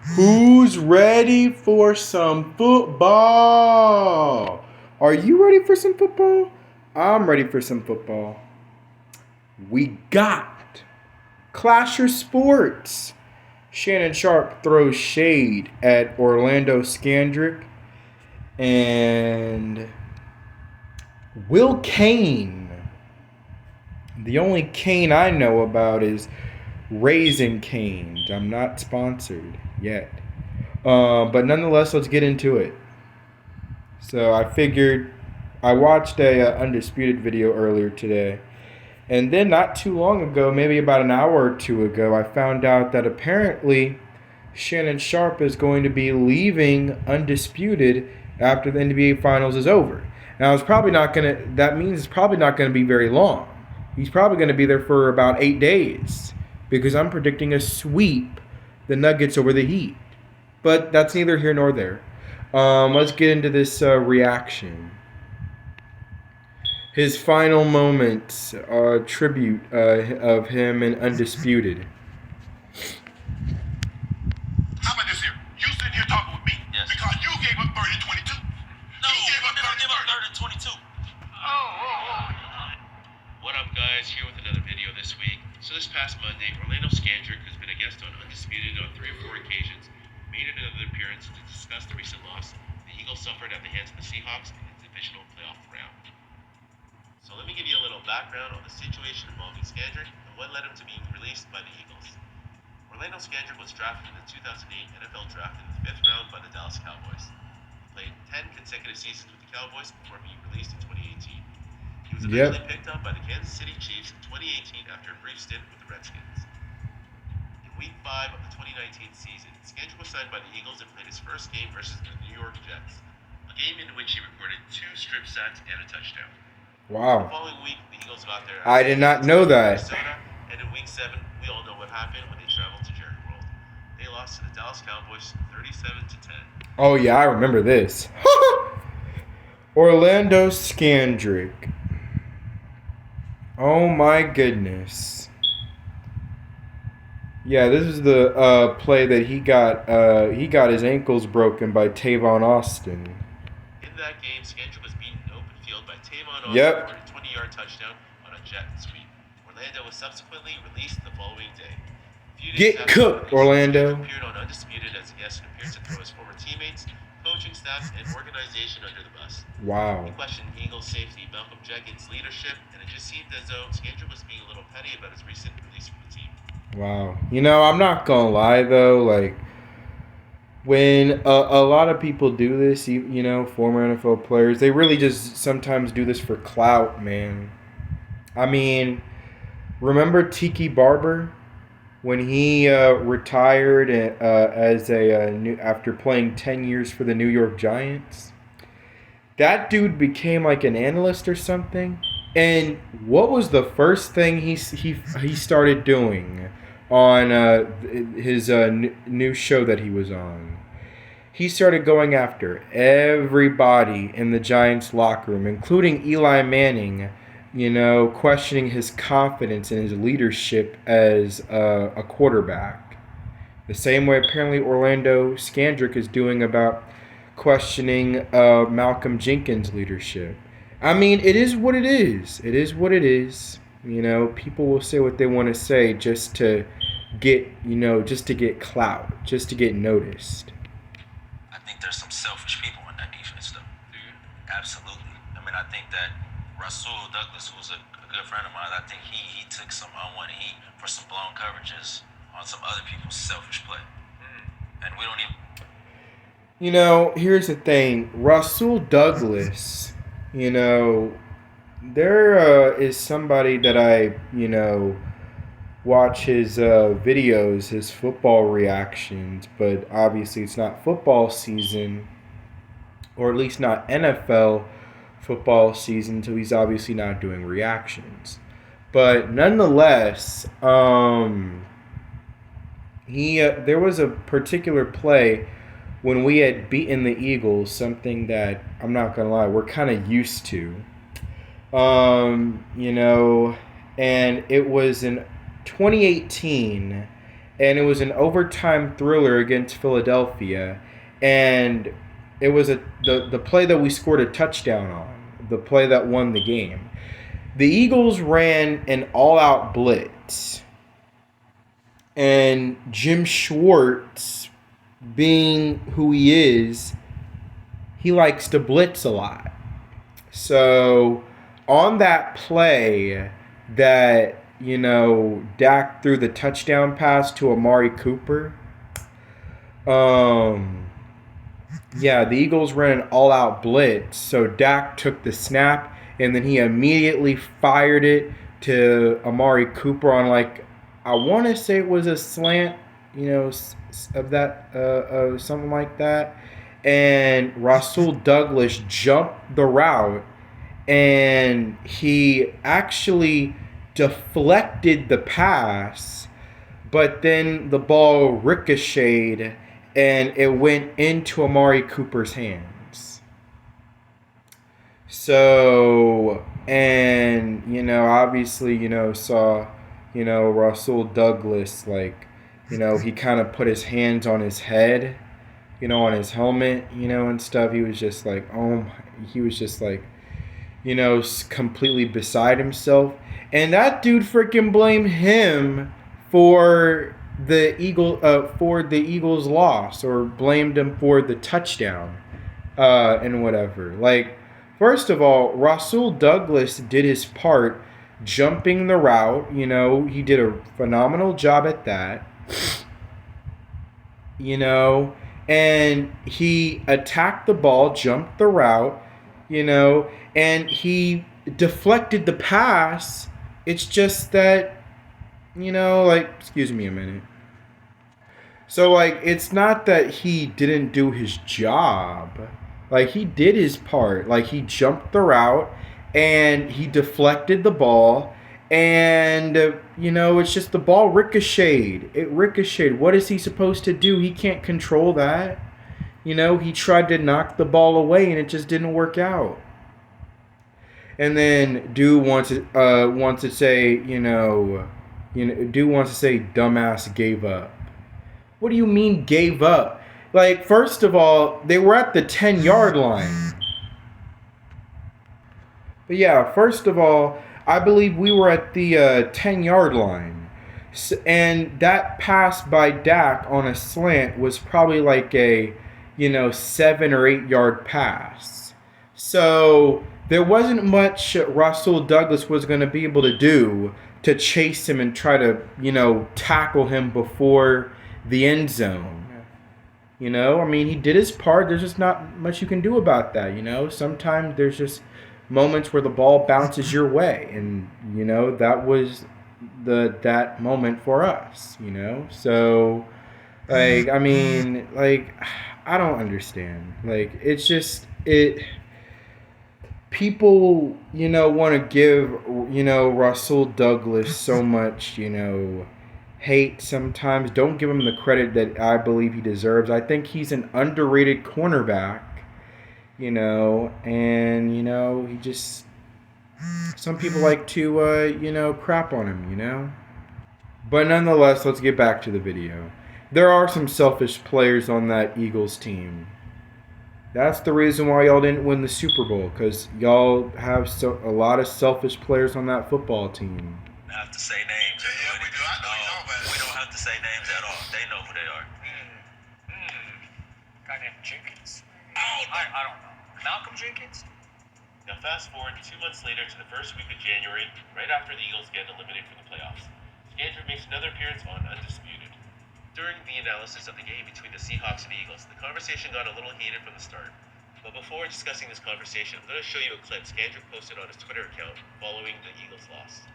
Who's ready for some football? Are you ready for some football? I'm ready for some football. We got Clasher Sports. Shannon Sharpe throws shade at Orlando Scandrick. And Will Cain. The only Cain I know about is Raising Cane's. I'm not sponsored yet. But nonetheless, let's get into it. So I figured I watched a Undisputed video earlier today. And then not too long ago, maybe about an hour or two ago, I found out that apparently Shannon Sharpe is going to be leaving Undisputed after the NBA Finals is over. Now, that means it's probably not going to be very long. He's probably going to be there for about 8 days because I'm predicting a sweep the Nuggets over the Heat. But that's neither here nor there. Let's get into this reaction. His final moments, tribute of him in Undisputed. How about this here? You sitting here talking with me because you gave up 30 22. No, you gave up 30 22. What up, guys? Here with another video this week. So this past Monday, Orlando Scandrick, who's been a guest on Undisputed on 3 or 4 occasions, made another appearance to discuss the recent loss the Eagles suffered at the hands of the Seahawks in the divisional playoff round. So let me give you a little background on the situation involving Scandrick and what led him to being released by the Eagles. Orlando Scandrick was drafted in the 2008 NFL Draft in the 5th round by the Dallas Cowboys. He played 10 consecutive seasons with the Cowboys before being released in 2018. He was eventually picked up by the Kansas City Chiefs in 2018 after a brief stint with the Redskins. In Week 5 of the 2019 season, Scandrick was signed by the Eagles and played his first game versus the New York Jets, a game in which he recorded 2 strip sacks and a touchdown. Wow. The following week, the Eagles got there. I did not know that. Minnesota, and in Week 7, we all know what happened when they traveled to Jerry World. They lost to the Dallas Cowboys 37-10. Oh yeah, I remember this. Orlando Scandrick. Oh my goodness. Yeah, this is the play that he got his ankles broken by Tavon Austin. In that game, Scandrick was beaten in open field by Tavon Austin for a 20-yard touchdown on a jet sweep. Orlando was subsequently released the following day. Get cooked, Orlando. He appeared on Undisputed as a guest and appeared to throw his former teammates, coaching staff, and organization under the bus. Wow. He questioned Eagles safety Malcolm Jenkins' leadership, and it just seemed as though Scandrick was being a little petty about his recent release from the team. Wow. You know, I'm not gonna lie though, like when a lot of people do this, you know, former NFL players, they really just sometimes do this for clout, man. I mean, remember Tiki Barber when he retired as after playing 10 years for the New York Giants? That dude became like an analyst or something. And what was the first thing he started doing on his new show that he was on? He started going after everybody in the Giants locker room, including Eli Manning, you know, questioning his confidence and his leadership as a quarterback. The same way apparently Orlando Scandrick is doing about questioning Malcolm Jenkins' leadership. I mean, it is what it is. It is what it is. You know, people will say what they want to say just to get, you know, just to get clout, just to get noticed. I think there's some selfish people in that defense, though. Do you? Absolutely. I mean, I think that Rasul Douglas, who's a good friend of mine, I think he took some unwanted heat for some blown coverages on some other people's selfish play. And we don't even... You know, here's the thing. Rasul Douglas, you know, there is somebody that I, you know, watch his videos, his football reactions, but obviously it's not football season, or at least not NFL football season, so he's obviously not doing reactions. But nonetheless, there was a particular play when we had beaten the Eagles, something that I'm not gonna lie, we're kind of used to. You know, and it was in 2018, and it was an overtime thriller against Philadelphia, and it was the play that we scored a touchdown on, the play that won the game. The Eagles ran an all-out blitz, and Jim Schwartz, being who he is, he likes to blitz a lot. So on that play that, Dak threw the touchdown pass to Amari Cooper, the Eagles ran an all-out blitz. So Dak took the snap, and then he immediately fired it to Amari Cooper on, I want to say it was a slant, of that, something like that. And Rasul Douglas jumped the route, and he actually deflected the pass, but then the ball ricocheted, and it went into Amari Cooper's hands. So, and, obviously, saw, Rasul Douglas, he kind of put his hands on his head, on his helmet, and stuff. He was just like, completely beside himself. And that dude freaking blamed him for the Eagles' loss, or blamed him for the touchdown, and whatever. First of all, Rasul Douglas did his part jumping the route. He did a phenomenal job at that. And he attacked the ball, jumped the route, and he deflected the pass. It's just that, excuse me a minute. So, it's not that he didn't do his job. He did his part. He jumped the route, and he deflected the ball. And, it's just the ball ricocheted. It ricocheted. What is he supposed to do? He can't control that. He tried to knock the ball away, and it just didn't work out. And then dude wants to say, dude wants to say dumbass gave up. What do you mean gave up? First of all, they were at the 10-yard line. But yeah, first of all, I believe we were at the 10-yard line. And that pass by Dak on a slant was probably a, 7 or 8 yard pass. So there wasn't much Rasul Douglas was going to be able to do to chase him and try to, tackle him before the end zone. He did his part. There's just not much you can do about that, Sometimes there's just moments where the ball bounces your way, and that was that moment for us, So I don't understand. It's just people, want to give, Rasul Douglas so much, hate sometimes. Don't give him the credit that I believe he deserves. I think he's an underrated cornerback, and, he just, some people like to, crap on him, But nonetheless, let's get back to the video. There are some selfish players on that Eagles team. That's the reason why y'all didn't win the Super Bowl, because y'all have a lot of selfish players on that football team. I have to say names. Yeah, we do. I know you know, but We don't have to say names at all. They know who they are. Guy named Jenkins. I don't know. Malcolm Jenkins? Now fast forward 2 months later to the first week of January, right after the Eagles get eliminated from the playoffs. Scandrick makes another appearance on Undisputed. During the analysis of the game between the Seahawks and the Eagles, the conversation got a little heated from the start. But before discussing this conversation, I'm going to show you a clip Scandrick posted on his Twitter account following the Eagles' loss.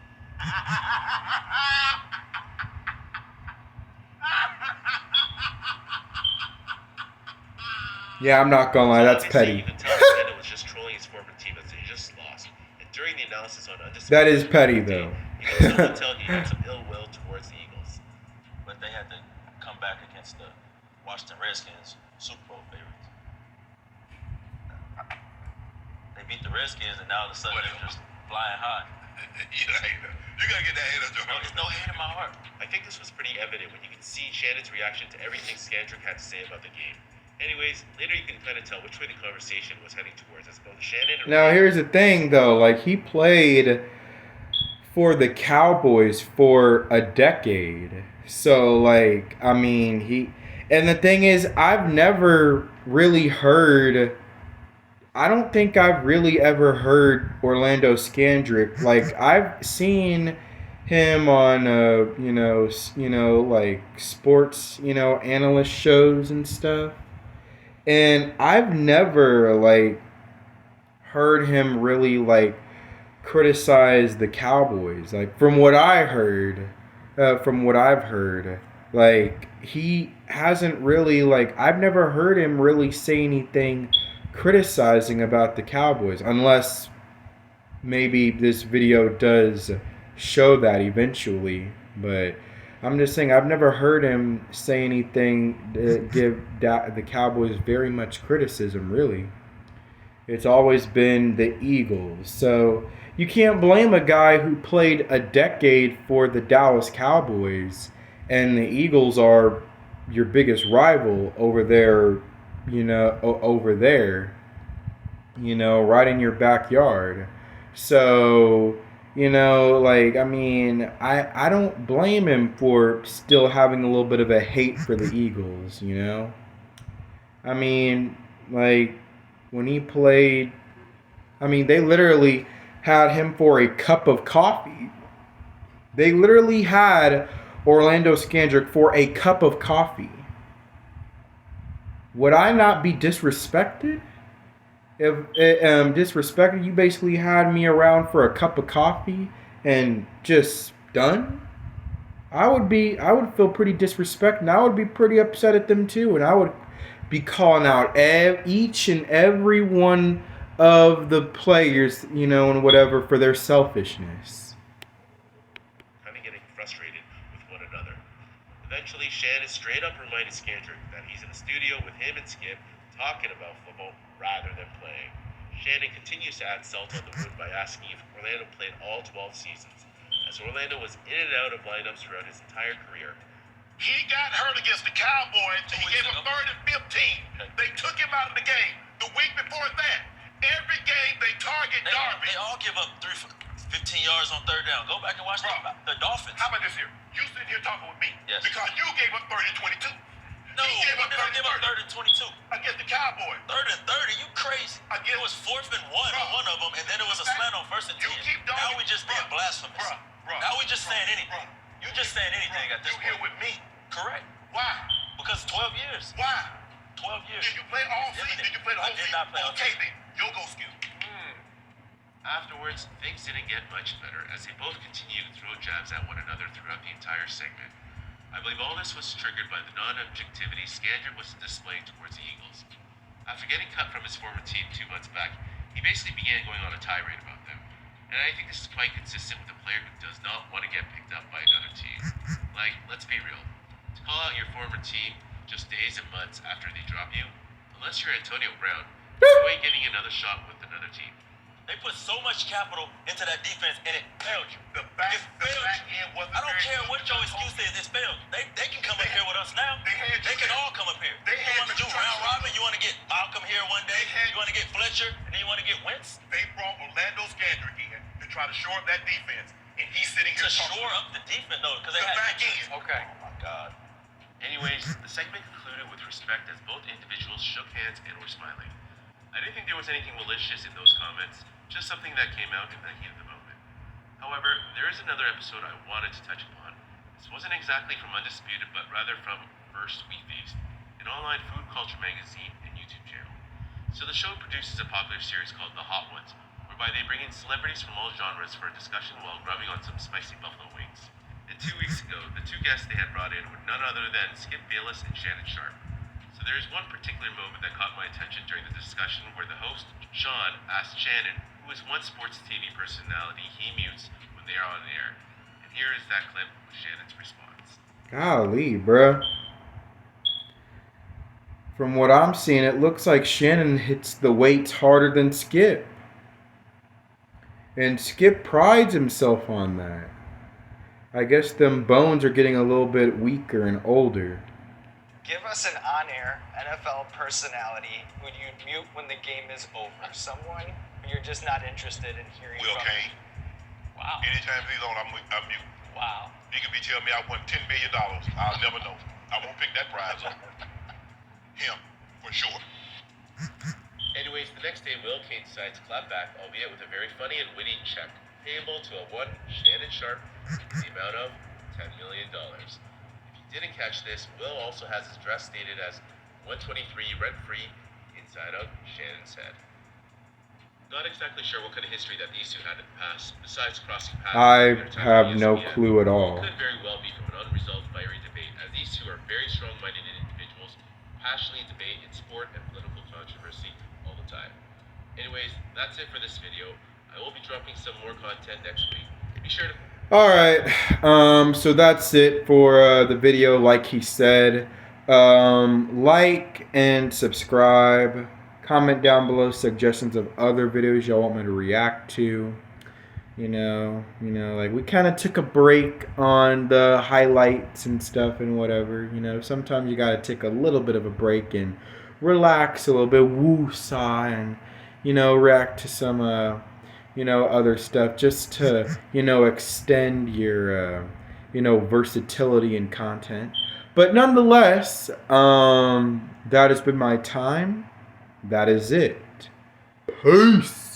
Yeah, I'm not gonna lie, that's petty. You can tell Shannon was just trolling his former team as they just lost. And during the analysis on Undisputed, That is petty, though. You can still tell he had some ill will towards the Eagles. But they had to come back against the Washington Redskins, Super Bowl favorites. They beat the Redskins, and now all of a sudden they're just flying high. You're a hater. You gotta get that hate out your No, heart. there's no hate in my heart. I think this was pretty evident when you can see Shannon's reaction to everything Scandrick had to say about the game. Anyways, later you can kind of tell which way the conversation was heading towards, as both Shannon and Now here's the thing, though. Like, he played for the Cowboys for a decade. So, like, I mean, and the thing is, I've never really heard. I don't think I've really ever heard Orlando Scandrick. Like, I've seen him on, like sports, analyst shows and stuff. And I've never, like, heard him really, like, criticize the Cowboys. Like, from what I've heard, like, he hasn't really, like, I've never heard him really say anything criticizing about the Cowboys, unless maybe this video does show that eventually. But I'm just saying, I've never heard him say anything to give the Cowboys very much criticism, really. It's always been the Eagles. So you can't blame a guy who played a decade for the Dallas Cowboys, and the Eagles are your biggest rival over there, right in your backyard. So, like, I mean, I don't blame him for still having a little bit of a hate for the Eagles, I mean, like, when he played, I mean, they literally had him for a cup of coffee. They literally had Orlando Scandrick for a cup of coffee. Would I not be disrespected? If disrespected, you basically had me around for a cup of coffee and just done. I would feel pretty disrespected, and I would be pretty upset at them too, and I would be calling out each and every one of the players, and whatever, for their selfishness. kind of getting frustrated with one another. Eventually, Shannon straight up reminded Scandrick that he's in the studio with him and Skip talking about football rather than playing. Shannon continues to add salt on the wound by asking if Orlando played all 12 seasons, as Orlando was in and out of lineups throughout his entire career. He got hurt against the Cowboys, and he gave him 3rd and 15. They took him out of the game. The week before that, every game they target Darby. They all give up 15 yards on 3rd down. Go back and watch the Dolphins. How about this here? You sitting here talking with me. Yes. Because you gave up 3rd and 22. No, He gave when up did I give up 30. 3rd and 22? Against the Cowboys. 3rd and 30? You crazy. Again, It was 4th and 1 on one of them, and then it was a slant on 1st and 10. You keep dogging. Now we just being blasphemous. Now we just saying anything. You just saying anything at this You here point. with me. Correct. Why? Because 12 years. Why? 12 years. Did you play all Yes, I season? did. Did you play the I whole did season? not play all Okay, season. then. You'll go skill. Afterwards, things didn't get much better as they both continued to throw jabs at one another throughout the entire segment. I believe all this was triggered by the non-objectivity Scandrick was displaying towards the Eagles. After getting cut from his former team 2 months back, he basically began going on a tirade about them. And I think this is quite consistent with a player who does not want to get picked up by another team. Like, let's be real. To call out your former team just days and months after they drop you, unless you're Antonio Brown, you ain't getting another shot with another team. They put so much capital into that defense, and it failed you. The back failed end wasn't I don't very care good. what your excuse is, it's failed. They can come up here with us now. They had you They can there. all come up here. They You had want to you do trying round to- robin? You want to get Malcolm here one day? They had- You want to get Fletcher? And then you want to get Wentz? They brought Orlando Scandrick in to try to shore up that defense, and he's sitting here To talking shore up the defense, though, because they the had back end. Okay. Oh, my God. Anyways, the segment concluded with respect as both individuals shook hands and were smiling. I didn't think there was anything malicious in those comments, just something that came out in the heat of the moment. However, there is another episode I wanted to touch upon. This wasn't exactly from Undisputed, but rather from First We Feast, an online food culture magazine and YouTube channel. So the show produces a popular series called The Hot Ones, whereby they bring in celebrities from all genres for a discussion while grubbing on some spicy buffalo wings. And 2 weeks ago, the 2 guests they had brought in were none other than Skip Bayless and Shannon Sharpe. So there is one particular moment that caught my attention during the discussion where the host, Sean, asked Shannon, who is one sports TV personality he mutes when they are on air. And here is that clip with Shannon's response. Golly, bruh. From what I'm seeing, it looks like Shannon hits the weights harder than Skip. And Skip prides himself on that. I guess them bones are getting a little bit weaker and older. Give us an on-air NFL personality who you'd mute when the game is over. Someone who you're just not interested in hearing Will from. Cain. Wow. Anytime he's on, I'm mute. Wow. He could be telling me I won $10 million. I'll never know. I won't pick that prize up. Him, for sure. Anyways, the next day, Will Cain decides to clap back, albeit with a very funny and witty check, payable to a one Shannon Sharpe in the amount of $10 million. If you didn't catch this, Will also has his dress stated as 123 rent-free inside out Shannon's head. Not exactly sure what kind of history that these two had in the past, besides crossing paths. I in their time have on no ESPN. clue at all. It could very well be from an unresolved fiery debate, as these two are very strong-minded individuals, passionately debate in sport and political controversy all the time. Anyways, that's it for this video. I will be dropping some more content next week. Be sure to... Alright, so that's it for the video, like he said. Like and subscribe. Comment down below suggestions of other videos y'all want me to react to. You know, like we kind of took a break on the highlights and stuff and whatever. You know, sometimes you gotta take a little bit of a break and relax a little bit, woo-saw, and react to some other stuff just to extend your versatility in content. But nonetheless, that has been my time. That is it. Peace.